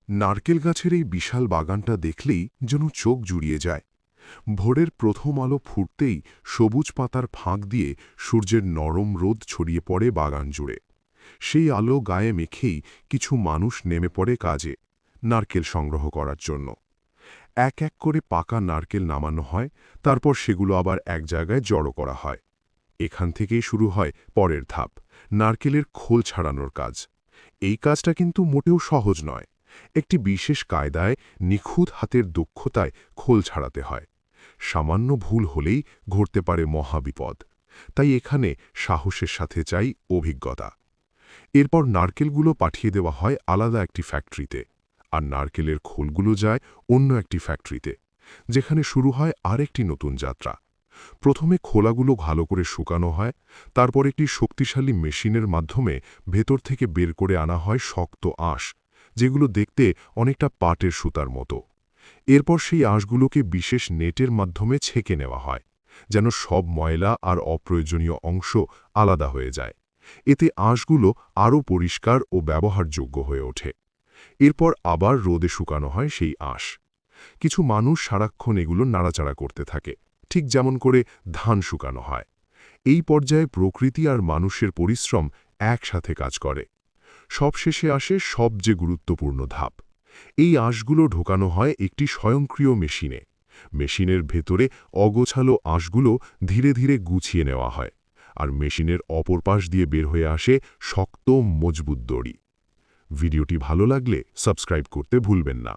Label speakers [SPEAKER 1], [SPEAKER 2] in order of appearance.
[SPEAKER 1] নারকেল গাছের এই বিশাল বাগানটা দেখলেই যেন চোখ জুড়িয়ে যায়। ভোরের প্রথম আলো ফুটতেই সবুজ পাতার ফাঁক দিয়ে সূর্যের নরম রোদ ছড়িয়ে পড়ে বাগান জুড়ে। সেই আলো গায়ে মেখেই কিছু মানুষ নেমে পড়ে কাজে, নারকেল সংগ্রহ করার জন্য। এক এক করে পাকা নারকেল নামানো হয়, তারপর সেগুলো আবার এক জায়গায় জড়ো করা হয়। এখান থেকেই শুরু হয় পরের ধাপ, নারকেলের খোল ছাড়ানোর কাজ। এই কাজটা কিন্তু মোটেও সহজ নয়। একটি বিশেষ কায়দায় নিখুঁত হাতের দক্ষতায় খোল ছাড়াতে হয়। সামান্য ভুল হলেই ঘটতে পারে মহাবিপদ। তাই এখানে সাহসের সাথে চাই অভিজ্ঞতা। এরপর নারকেলগুলো পাঠিয়ে দেওয়া হয় আলাদা একটি ফ্যাক্টরিতে, আর নারকেলের খোলগুলো যায় অন্য একটি ফ্যাক্টরিতে, যেখানে শুরু হয় আরেকটি নতুন যাত্রা। প্রথমে খোলাগুলো ভালো করে শুকানো হয়, তারপর একটি শক্তিশালী মেশিনের মাধ্যমে ভেতর থেকে বের করে আনা হয় শক্ত আঁশ, যেগুলো দেখতে অনেকটা পাটের সুতার মতো। এরপর সেই আঁশগুলোকে বিশেষ নেটের মাধ্যমে ছেঁকে নেওয়া হয়, যেন সব ময়লা আর অপ্রয়োজনীয় অংশ আলাদা হয়ে যায়। এতে আঁশগুলো আরও পরিষ্কার ও ব্যবহারযোগ্য হয়ে ওঠে। এরপর আবার রোদে শুকানো হয় সেই আঁশ। কিছু মানুষ সারাক্ষণ এগুলো নাড়াচাড়া করতে থাকে, ঠিক যেমন করে ধান শুকানো হয়। এই পর্যায়ে প্রকৃতি আর মানুষের পরিশ্রম একসাথে কাজ করে। সবশেষে আসে সবচেয়ে গুরুত্বপূর্ণ ধাপ। এই আঁশগুলো ঢোকানো হয় একটি স্বয়ংক্রিয় মেশিনে। মেশিনের ভেতরে অগোছালো আঁশগুলো ধীরে ধীরে গুছিয়ে নেওয়া হয়, আর মেশিনের অপর পাশ দিয়ে বের হয়ে আসে শক্ত মজবুত দড়ি। ভিডিওটি ভালো লাগলে সাবস্ক্রাইব করতে ভুলবেন না।